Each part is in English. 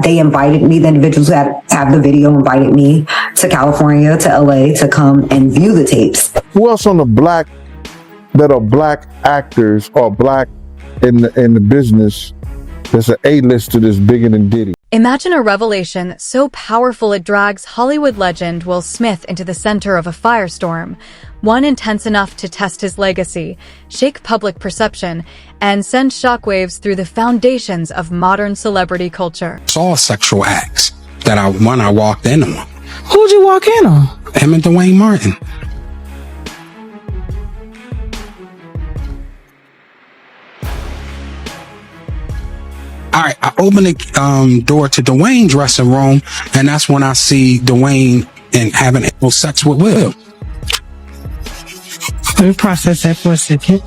they invited me, the individuals that have the video invited me to California, to LA, to come and view the tapes. Who else on the black that are black actors or black in the business that's an A-lister that's bigger than Diddy? Imagine a revelation so powerful it drags Hollywood legend Will Smith into the center of a firestorm, one intense enough to test his legacy, shake public perception, and send shockwaves through the foundations of modern celebrity culture. Saw sexual acts that I walked in on. Who'd you walk in on? Him and Dwayne Martin. All right, I open the door to Dwayne's dressing room, and that's when I see Dwayne and having sex with Will. Let me process that for a second.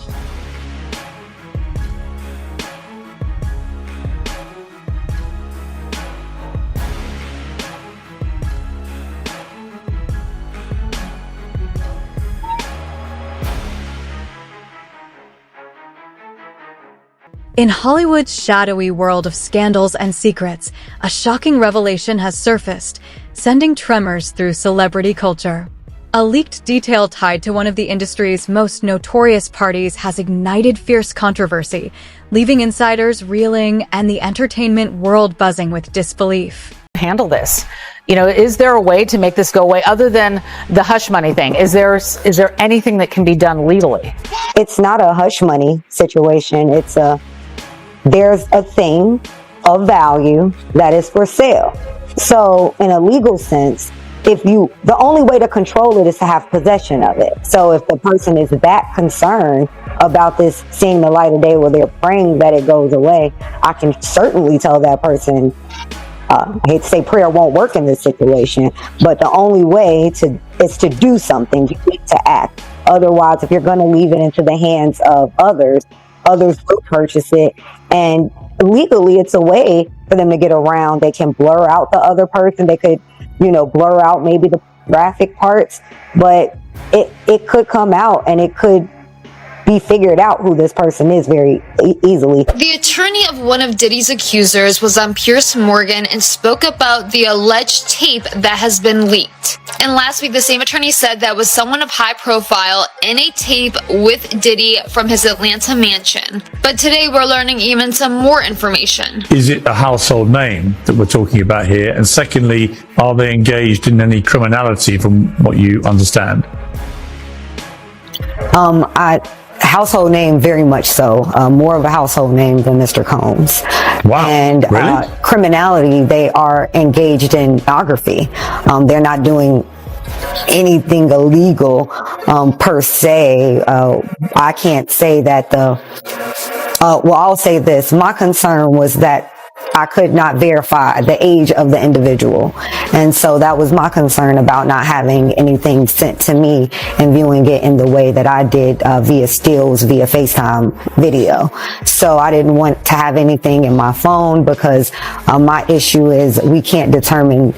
In Hollywood's shadowy world of scandals and secrets, a shocking revelation has surfaced, sending tremors through celebrity culture. A leaked detail tied to one of the industry's most notorious parties has ignited fierce controversy, leaving insiders reeling and the entertainment world buzzing with disbelief. Handle this? You know, is there a way to make this go away other than the hush money thing? Is there anything that can be done legally? It's not a hush money situation. There's a thing of value that is for sale. So in a legal sense, the only way to control it is to have possession of it. So if the person is that concerned about this seeing the light of day where they're praying that it goes away, I can certainly tell that person, I hate to say prayer won't work in this situation, but the only way is to do something. You need to act. Otherwise, if you're going to leave it into the hands of others will purchase it, and legally it's a way for them to get around. They can blur out the other person. They could, blur out maybe the graphic parts, but it could come out and it could be figured out who this person is very easily. The attorney of one of Diddy's accusers was on Piers Morgan and spoke about the alleged tape that has been leaked. And last week, the same attorney said that was someone of high profile in a tape with Diddy from his Atlanta mansion. But today we're learning even some more information. Is it a household name that we're talking about here? And secondly, are they engaged in any criminality from what you understand? Household name, very much so. More of a household name than Mr. Combs. Wow. And really? Criminality, they are engaged in pornography. They're not doing anything illegal per se. I can't say that I'll say this. My concern was that I could not verify the age of the individual. And so that was my concern about not having anything sent to me and viewing it in the way that I did via stills, via FaceTime video. So I didn't want to have anything in my phone because my issue is we can't determine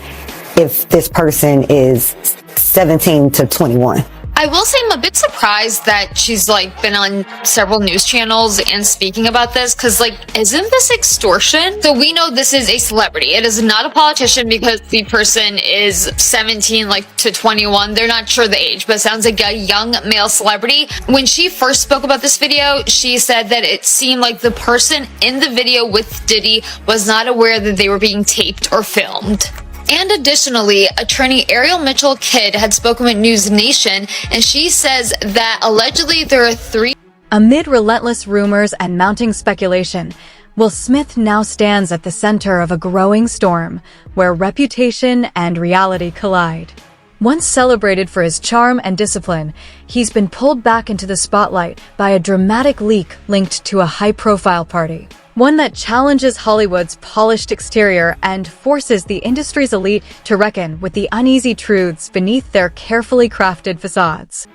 if this person is 17 to 21. I will say I'm a bit surprised that she's been on several news channels and speaking about this, because isn't this extortion? So we know this is a celebrity. It is not a politician because the person is 17 to 21. They're not sure the age, but it sounds like a young male celebrity. When she first spoke about this video, she said that it seemed like the person in the video with Diddy was not aware that they were being taped or filmed. And additionally, attorney Ariel Mitchell-Kidd had spoken with News Nation, and she says that allegedly there are 3. Amid relentless rumors and mounting speculation, Will Smith now stands at the center of a growing storm, where reputation and reality collide. Once celebrated for his charm and discipline, he's been pulled back into the spotlight by a dramatic leak linked to a high-profile party. One that challenges Hollywood's polished exterior and forces the industry's elite to reckon with the uneasy truths beneath their carefully crafted facades.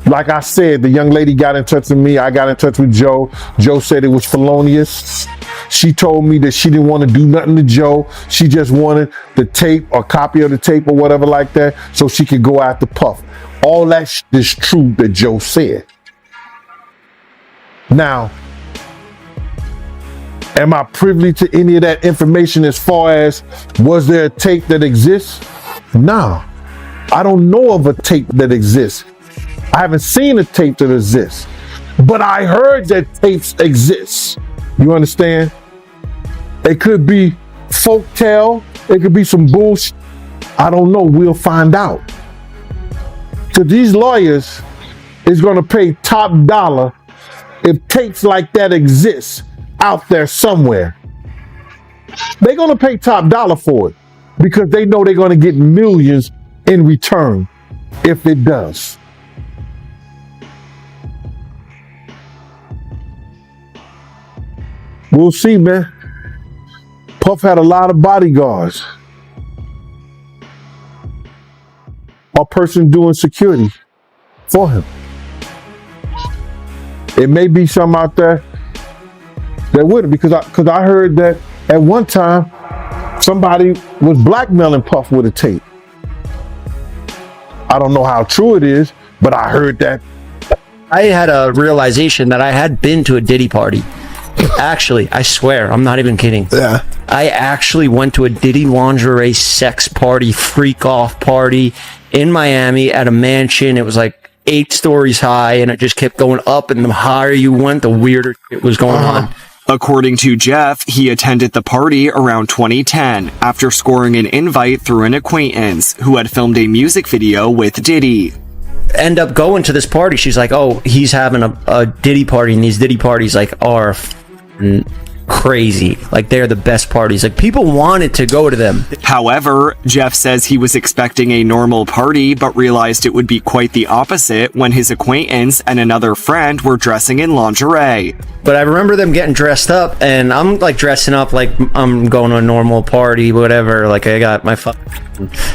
Like I said, the young lady got in touch with me. I got in touch with Joe. Joe said it was felonious. She told me that she didn't want to do nothing to Joe. She just wanted the tape or copy of the tape or whatever like that so she could go after Puff. All that is true that Joe said. Now, Am I privy to any of that information as far as was there a tape that exists? No, I don't know of a tape that exists. I haven't seen a tape that exists, but I heard that tapes exist. You understand? It could be folktale. It could be some bullshit. I don't know. We'll find out. So these lawyers is going to pay top dollar if tapes like that exist out there somewhere. They're going to pay top dollar for it because they know they're going to get millions in return if it does. We'll see, man. Puff had a lot of bodyguards. A person doing security for him. It may be some out there that wouldn't, because I heard that at one time somebody was blackmailing Puff with a tape. I don't know how true it is, but I heard that. I had a realization that I had been to a Diddy party. Actually, I swear, I'm not even kidding. Yeah. I actually went to a Diddy lingerie sex party, freak off party in Miami at a mansion. It was like 8 stories high, and it just kept going up, and the higher you went, the weirder it was going on. According to Jeff, he attended the party around 2010 after scoring an invite through an acquaintance who had filmed a music video with Diddy. End up going to this party. She's like, oh, he's having a Diddy party, and these Diddy parties like are crazy. Like, they're the best parties. Like, people wanted to go to them. However, Jeff says he was expecting a normal party, but realized it would be quite the opposite when his acquaintance and another friend were dressing in lingerie. But I remember them getting dressed up, and I'm like dressing up like I'm going to a normal party, whatever. Like, I got my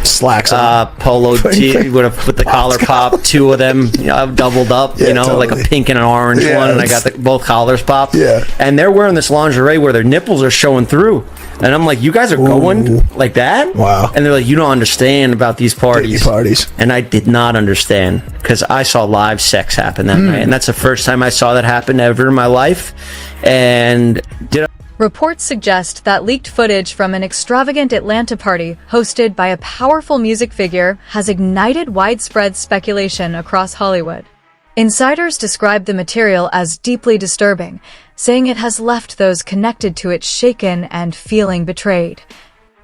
slacks, polo tee with the collar pop. 2 of them, I've doubled up, like a pink and an orange one, and I got both collars popped. Yeah. And they're wearing this lingerie where their nipples are showing through, and I'm like, you guys are going like that? Wow. And they're like, you don't understand about these parties. And I did not understand, because I saw live sex happen that night, and that's the first time I saw that happen ever in my life. And Reports suggest that leaked footage from an extravagant Atlanta party hosted by a powerful music figure has ignited widespread speculation across Hollywood. Insiders describe the material as deeply disturbing, saying it has left those connected to it shaken and feeling betrayed.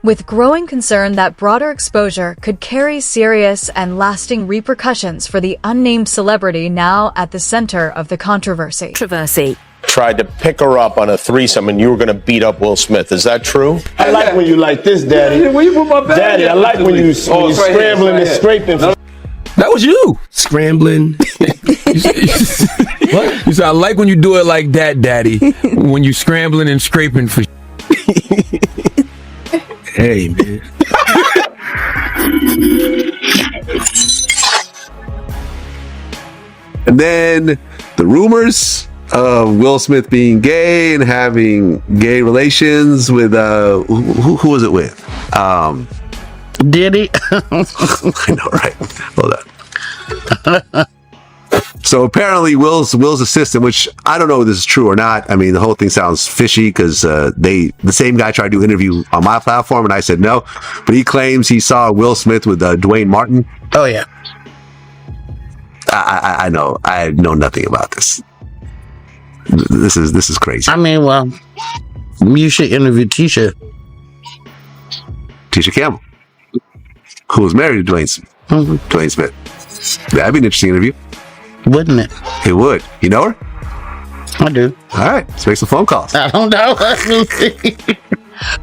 With growing concern that broader exposure could carry serious and lasting repercussions for the unnamed celebrity now at the center of the controversy. Tried to pick her up on a threesome, and you were going to beat up Will Smith. Is that true? I like when you like this, Daddy. Where you put my bag? Daddy, I like when you scrambling and scraping. That was you. Scrambling. What? You said, I like when you do it like that, Daddy. When you scrambling and scraping for Hey, man. And then the rumors of Will Smith being gay and having gay relations with who was it with? Diddy. I know, right? Hold on. So apparently Will's assistant, which I don't know if this is true or not. I mean, the whole thing sounds fishy because the same guy tried to interview on my platform and I said no, but he claims he saw Will Smith with Dwayne Martin. Oh yeah. I know. I know nothing about this. This is crazy. I mean, well, you should interview Tisha Campbell, who was married to Dwayne Smith. That'd be an interesting interview. Wouldn't it? It would. You know her? I do. All right, let's make some phone calls. I don't know.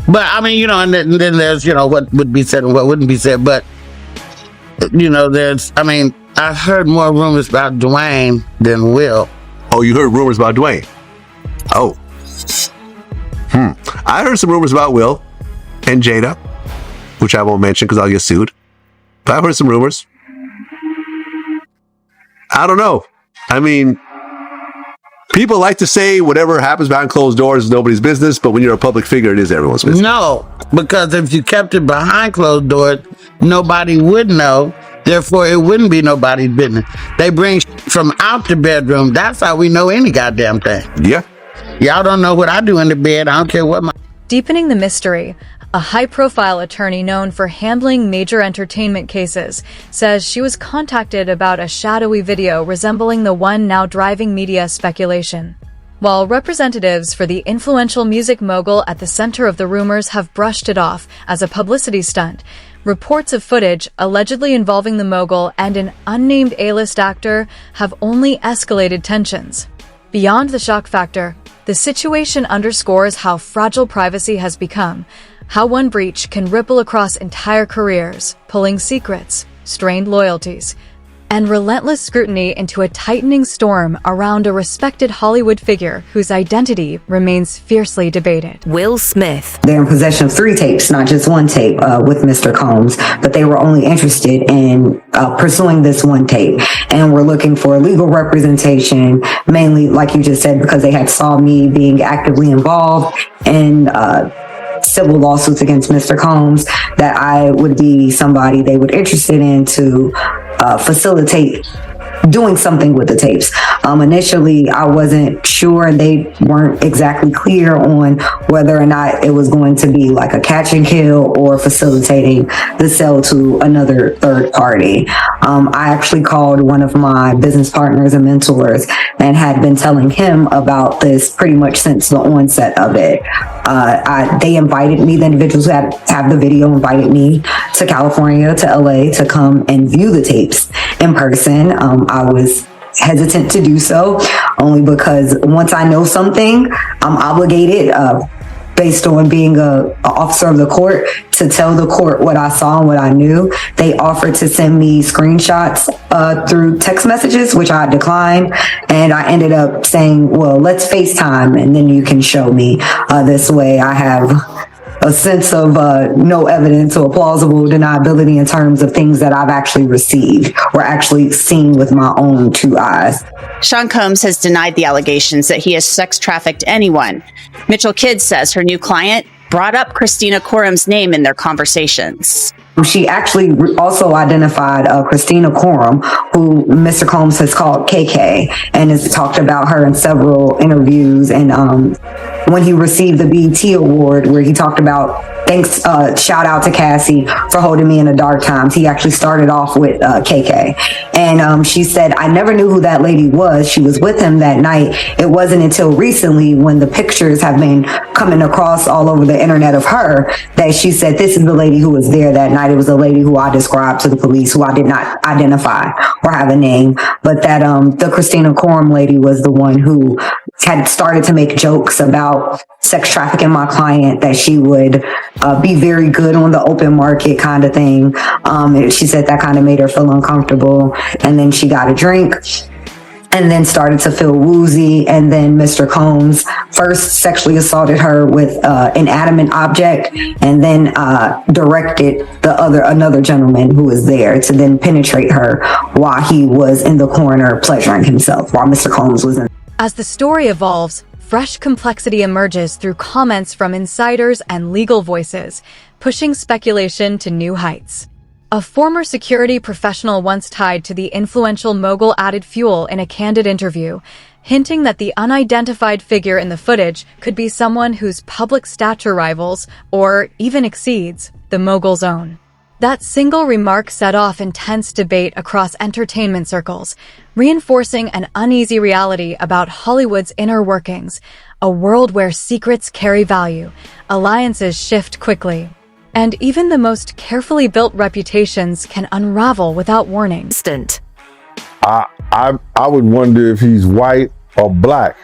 But I mean, and then there's, what would be said and what wouldn't be said. But, I've heard more rumors about Dwayne than Will. Oh, you heard rumors about Dwayne? Oh. I heard some rumors about Will and Jada, which I won't mention because I'll get sued. But I've heard some rumors. I don't know. I mean, people like to say whatever happens behind closed doors is nobody's business, but when you're a public figure, it is everyone's business. No, because if you kept it behind closed doors, nobody would know. Therefore, it wouldn't be nobody's business. They bring from out the bedroom. That's how we know any goddamn thing. Yeah. Y'all don't know what I do in the bed. I don't care what my... Deepening the mystery, a high-profile attorney known for handling major entertainment cases says she was contacted about a shadowy video resembling the one now driving media speculation. While representatives for the influential music mogul at the center of the rumors have brushed it off as a publicity stunt, reports of footage allegedly involving the mogul and an unnamed A-list actor have only escalated tensions. Beyond the shock factor, the situation underscores how fragile privacy has become, how one breach can ripple across entire careers, pulling secrets, strained loyalties, and relentless scrutiny into a tightening storm around a respected Hollywood figure whose identity remains fiercely debated. Will Smith. They're in possession of 3 tapes, not just 1 tape with Mr. Combs, but they were only interested in pursuing this 1 tape. And we're looking for legal representation, mainly, like you just said, because they had saw me being actively involved in civil lawsuits against Mr. Combs, that I would be somebody they were interested in to facilitate doing something with the tapes. Initially, I wasn't sure, and they weren't exactly clear on whether or not it was going to be like a catch and kill or facilitating the sale to another third party. I actually called one of my business partners and mentors and had been telling him about this pretty much since the onset of it. They invited me, the individuals who have the video invited me to California, to LA, to come and view the tapes in person. I was hesitant to do so only because once I know something, I'm obligated, based on being an officer of the court, to tell the court what I saw and what I knew. They offered to send me screenshots through text messages, which I declined. And I ended up saying, well, let's FaceTime and then you can show me. This way I have a sense of no evidence or plausible deniability in terms of things that I've actually received or actually seen with my own 2 eyes. Sean Combs has denied the allegations that he has sex trafficked anyone. Mitchell Kidd says her new client brought up Christina Corum's name in their conversations. She actually also identified Christina Corum, who Mr. Combs has called KK, and has talked about her in several interviews. And when he received the BET Award, where he talked about, thanks, shout out to Cassie for holding me in the dark times, he actually started off with KK. And she said, I never knew who that lady was. She was with him that night. It wasn't until recently, when the pictures have been coming across all over the internet of her, that she said, this is the lady who was there that night. It was a lady who I described to the police, who I did not identify or have a name, but that the Christina Corum lady was the one who had started to make jokes about sex trafficking my client, that she would be very good on the open market kind of thing. She said that kind of made her feel uncomfortable. And then she got a drink and then started to feel woozy. And then Mr. Combs first sexually assaulted her with an inanimate object, and then directed another gentleman who was there to then penetrate her while he was in the corner pleasuring himself, while Mr. Combs was in. As the story evolves, fresh complexity emerges through comments from insiders and legal voices, pushing speculation to new heights. A former security professional once tied to the influential mogul added fuel in a candid interview, hinting that the unidentified figure in the footage could be someone whose public stature rivals, or even exceeds, the mogul's own. That single remark set off intense debate across entertainment circles, reinforcing an uneasy reality about Hollywood's inner workings, a world where secrets carry value, alliances shift quickly, and even the most carefully built reputations can unravel without warning. I would wonder if he's white or black.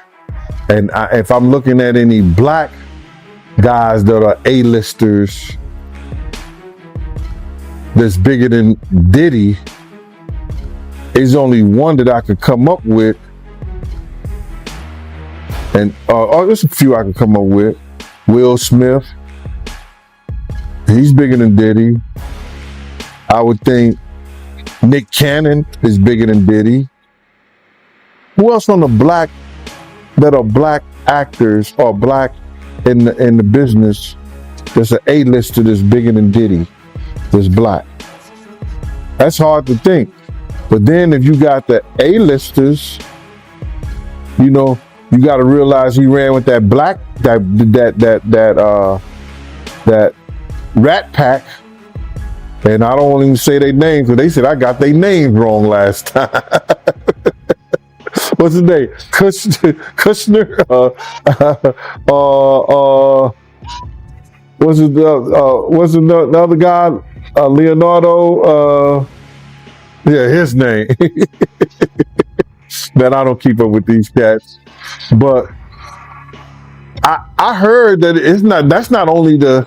And if I'm looking at any black guys that are A-listers that's bigger than Diddy, there's only one that I could come up with. And there's a few I could come up with. Will Smith. He's bigger than Diddy. I would think Nick Cannon is bigger than Diddy. Who else on the black that are black actors or black in the business that's an A-lister that's bigger than Diddy, that's black? That's hard to think. But then if you got the A-listers, you know, You got to realize he ran with that black, that Rat Pack. And I don't want to even say their names because they said I got their names wrong last time. What's his name? Kushner? What's the other guy? Leonardo? Yeah, his name. Man, I don't keep up with these cats. But I heard that that's not only the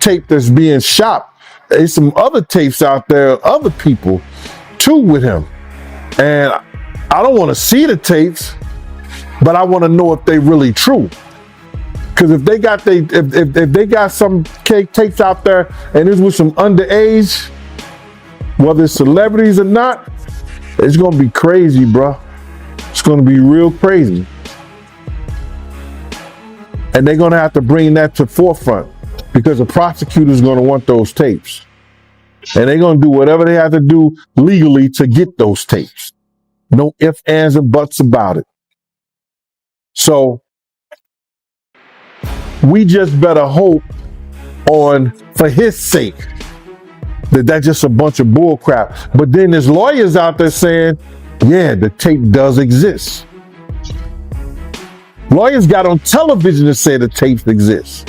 tape that's being shopped. There's some other tapes out there, other people too with him. And I don't want to see the tapes, but I want to know if they really true. Because if they got if they got some tapes out there and it's with some underage, whether it's celebrities or not, it's gonna be crazy, bro. It's gonna be real crazy. And they're gonna have to bring that to forefront because the prosecutor's gonna want those tapes. And they're going to do whatever they have to do legally to get those tapes. No ifs, ands, and buts about it. So we just better hope for his sake, that that's just a bunch of bull crap. But then there's lawyers out there saying, yeah, the tape does exist. Lawyers got on television to say the tapes exist.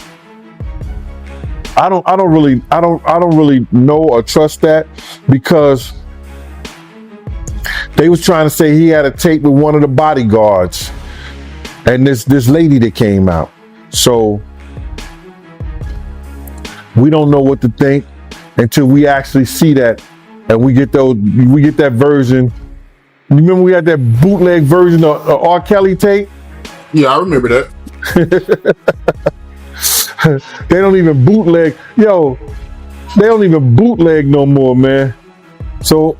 I don't really know or trust that, because they was trying to say he had a tape with one of the bodyguards and this lady that came out. So we don't know what to think until we actually see that and we get that version. You remember we had that bootleg version of R. Kelly tape? Yeah, I remember that. They don't even bootleg. Yo, they don't even bootleg no more, man. So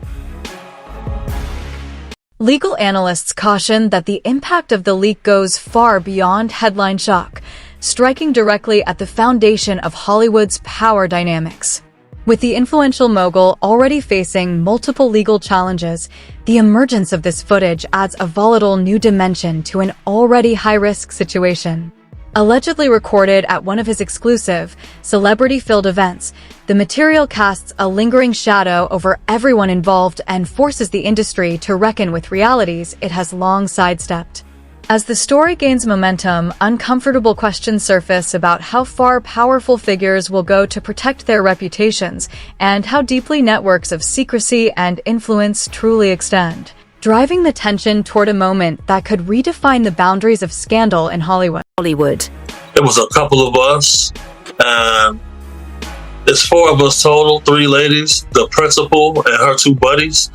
legal analysts caution that the impact of the leak goes far beyond headline shock, striking directly at the foundation of Hollywood's power dynamics. With the influential mogul already facing multiple legal challenges, the emergence of this footage adds a volatile new dimension to an already high-risk situation. Allegedly recorded at one of his exclusive, celebrity-filled events, the material casts a lingering shadow over everyone involved and forces the industry to reckon with realities it has long sidestepped. As the story gains momentum, uncomfortable questions surface about how far powerful figures will go to protect their reputations and how deeply networks of secrecy and influence truly extend, driving the tension toward a moment that could redefine the boundaries of scandal in Hollywood. There was a couple of us, and there's 4 of us total, 3 ladies, the principal and her 2 buddies.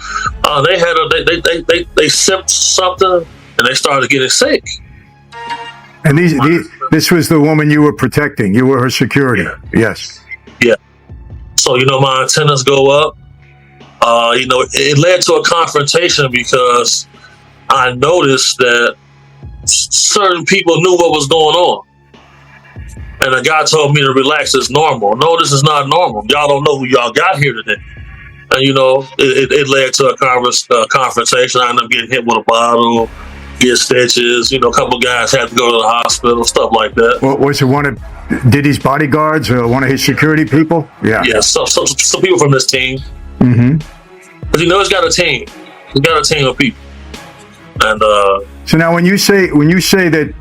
They sipped something and they started getting sick. And this was the woman you were protecting. You were her security. Yes. Yeah. So, my antennas go up. It led to a confrontation because I noticed that certain people knew what was going on. And the guy told me to relax, it's normal. No, this is not normal. Y'all don't know who y'all got here today. And, it led to a confrontation. I ended up getting hit with a bottle, get stitches. A couple guys had to go to the hospital, stuff like that. Well, was it one of Diddy's bodyguards or one of his security people? Yeah. Yeah, some people from this team. Mm-hmm. But he's got a team. He's got a team of people. And so now when you say that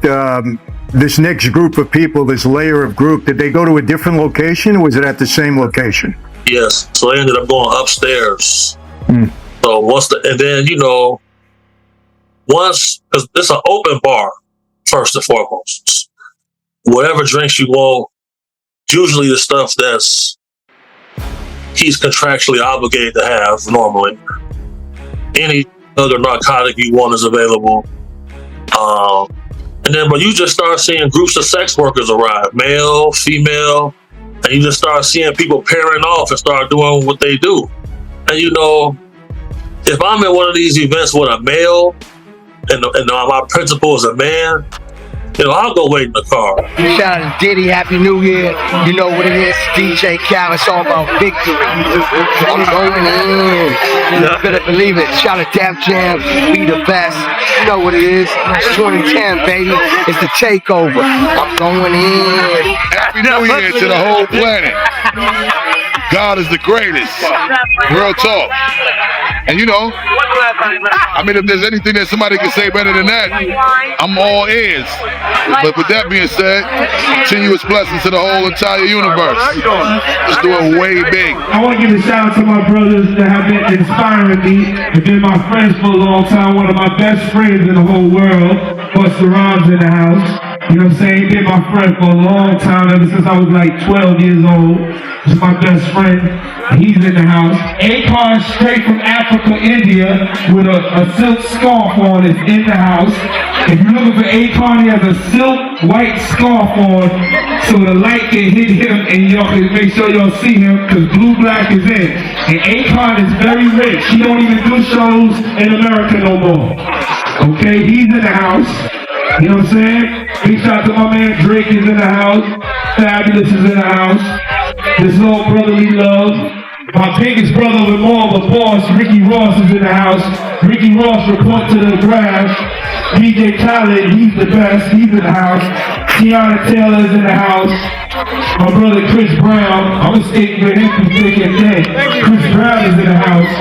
this next group of people, this layer of group, did they go to a different location or was it at the same location? Yes. So they ended up going upstairs. Mm. So once because it's an open bar, first and foremost. Whatever drinks you want, usually the stuff that's he's contractually obligated to have normally. Any other narcotic you want is available. But you just start seeing groups of sex workers arrive, male, female, and you just start seeing people pairing off and start doing what they do. And if I'm at one of these events with a male and my principal is a man, I'll go wait in the car. Shout out to Diddy, Happy New Year. You know what it is, DJ Cal, it's all about victory. I'm going in. You better believe it. Shout out to Def Jam, we the best. You know what it is, it's 2010, baby. It's the takeover. I'm going in. Happy New Year to the whole planet. God is the greatest. Real talk. And you know, I mean, if there's anything that somebody can say better than that, I'm all ears. But with that being said, continuous blessings to the whole entire universe. Let's do it way big. I want to give a shout out to my brothers that have been inspiring me. They've been my friends for a long time. One of my best friends in the whole world, Busta Rhymes in the house. You know what I'm saying? He's been my friend for a long time, ever since I was like 12 years old. He's my best friend. He's in the house. Akon straight from Africa, India, with a silk scarf on is in the house. If you're looking for Akon, he has a silk white scarf on so the light can hit him and y'all can make sure y'all see him because Blue Black is in. And Akon is very rich. He don't even do shows in America no more. Okay, he's in the house. You know what I'm saying? Big shout out to my man Drake is in the house. Fabulous is in the house. This little brotherly love. My biggest brother of them all, the boss, Ricky Ross is in the house. Ricky Ross report to the grass. DJ Khaled, he's the best. He's in the house. Tiana Taylor is in the house. My brother Chris Brown. I'm gonna stick with him for thick and thin. Chris Brown is in the house.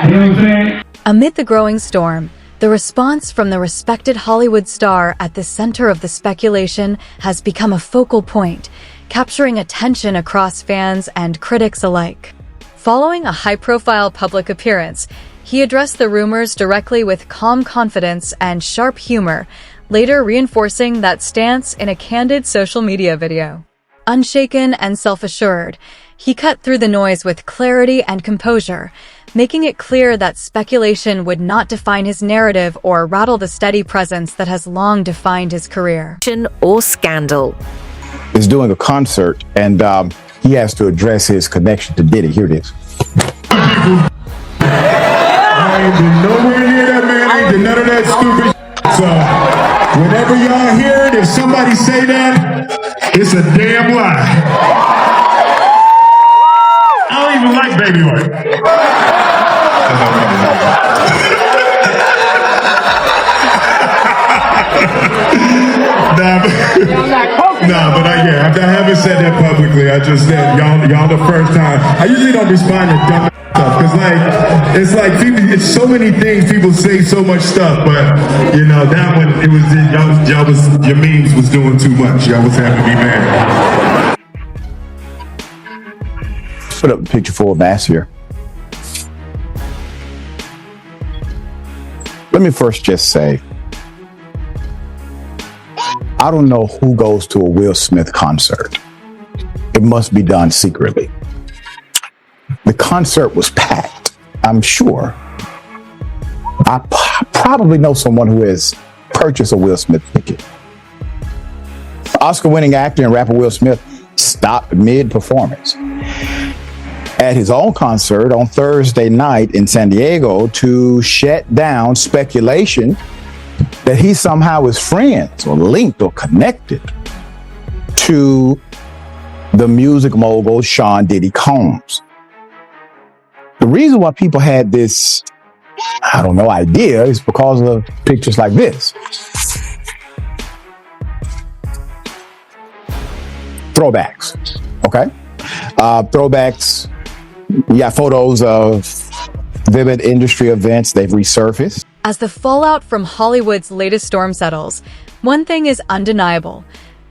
You know what I'm saying? Amid the growing storm, the response from the respected Hollywood star at the center of the speculation has become a focal point, capturing attention across fans and critics alike. Following a high-profile public appearance, he addressed the rumors directly with calm confidence and sharp humor, later reinforcing that stance in a candid social media video. Unshaken and self-assured, he cut through the noise with clarity and composure, making it clear that speculation would not define his narrative or rattle the steady presence that has long defined his career. Or scandal. Is doing a concert and he has to address his connection to Diddy. Here it is. I ain't been nowhere near that man. I ain't did none of that stupid shit. So whenever y'all hear it, if somebody say that, it's a damn lie. I don't even like Baby White. But I haven't said that publicly. I just said y'all the first time. I usually don't respond to dumb stuff because it's like people, it's so many things people say so much stuff, but you know that one it was your memes was doing too much. Y'all was having me mad. Put up a picture full of mass here. Let me first just say, I don't know who goes to a Will Smith concert. It must be done secretly. The concert was packed, I'm sure. I probably know someone who has purchased a Will Smith ticket. Oscar-winning actor and rapper Will Smith stopped mid-performance at his own concert on Thursday night in San Diego to shut down speculation that he somehow is friends or linked or connected to the music mogul Sean Diddy Combs. The reason why people had this, idea is because of pictures like this. Throwbacks, okay? Throwbacks, we got photos of vivid industry events. They've resurfaced. As the fallout from Hollywood's latest storm settles, one thing is undeniable.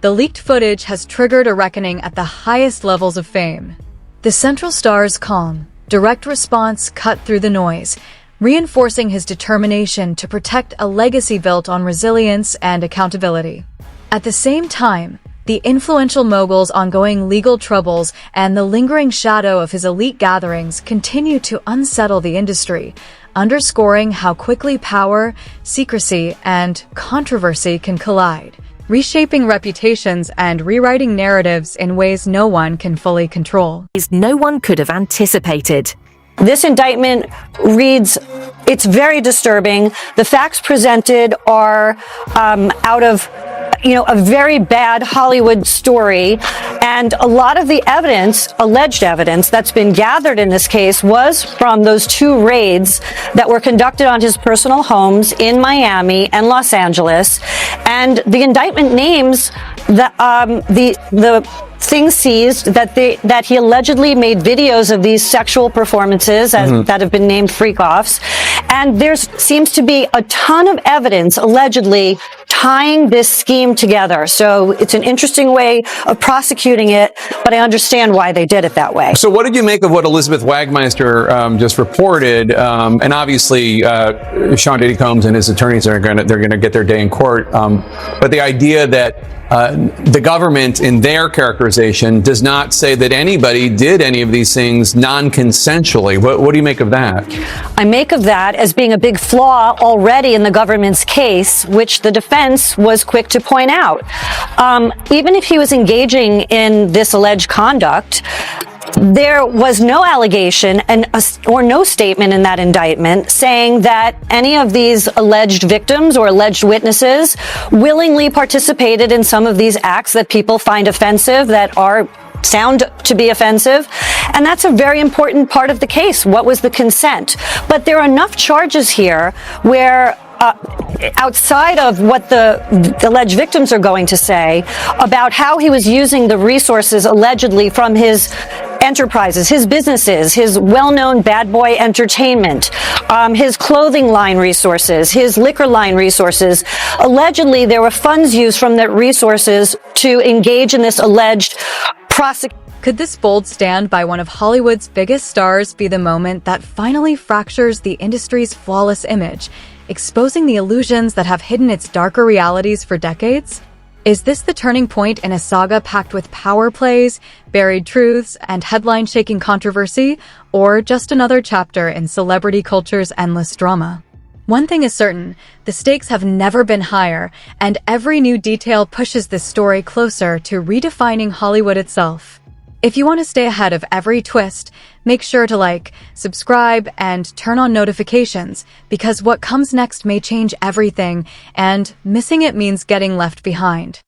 The leaked footage has triggered a reckoning at the highest levels of fame. The central star's calm, direct response cut through the noise, reinforcing his determination to protect a legacy built on resilience and accountability. At the same time, the influential mogul's ongoing legal troubles and the lingering shadow of his elite gatherings continue to unsettle the industry, underscoring how quickly power, secrecy, and controversy can collide, reshaping reputations and rewriting narratives in ways no one can fully control. No one could have anticipated. This indictment reads, it's very disturbing. The facts presented are out of a very bad Hollywood story. And a lot of the evidence, alleged evidence, that's been gathered in this case was from those 2 raids that were conducted on his personal homes in Miami and Los Angeles. And the indictment names the things seized that he allegedly made videos of these sexual performances that have been named freak-offs. And there seems to be a ton of evidence allegedly tying this scheme together. So it's an interesting way of prosecuting it, but I understand why they did it that way. So what did you make of what Elizabeth Wagmeister just reported? And obviously, Sean Diddy Combs and his attorneys they're going to get their day in court. But the idea that the government, in their characterization, does not say that anybody did any of these things non-consensually. What do you make of that? I make of that as being a big flaw already in the government's case, which the defense was quick to point out. Even if he was engaging in this alleged conduct, there was no allegation or no statement in that indictment saying that any of these alleged victims or alleged witnesses willingly participated in some of these acts that people find offensive, that sound to be offensive. And that's a very important part of the case. What was the consent? But there are enough charges here where outside of what the alleged victims are going to say about how he was using the resources allegedly from his enterprises, his businesses, his well-known Bad Boy Entertainment, his clothing line resources, his liquor line resources. Allegedly, there were funds used from that resources to engage in this alleged prosecution. Could this bold stand by one of Hollywood's biggest stars be the moment that finally fractures the industry's flawless image, exposing the illusions that have hidden its darker realities for decades? Is this the turning point in a saga packed with power plays, buried truths, and headline-shaking controversy, or just another chapter in celebrity culture's endless drama? One thing is certain, the stakes have never been higher, and every new detail pushes this story closer to redefining Hollywood itself. If you want to stay ahead of every twist, make sure to like, subscribe, and turn on notifications, because what comes next may change everything, and missing it means getting left behind.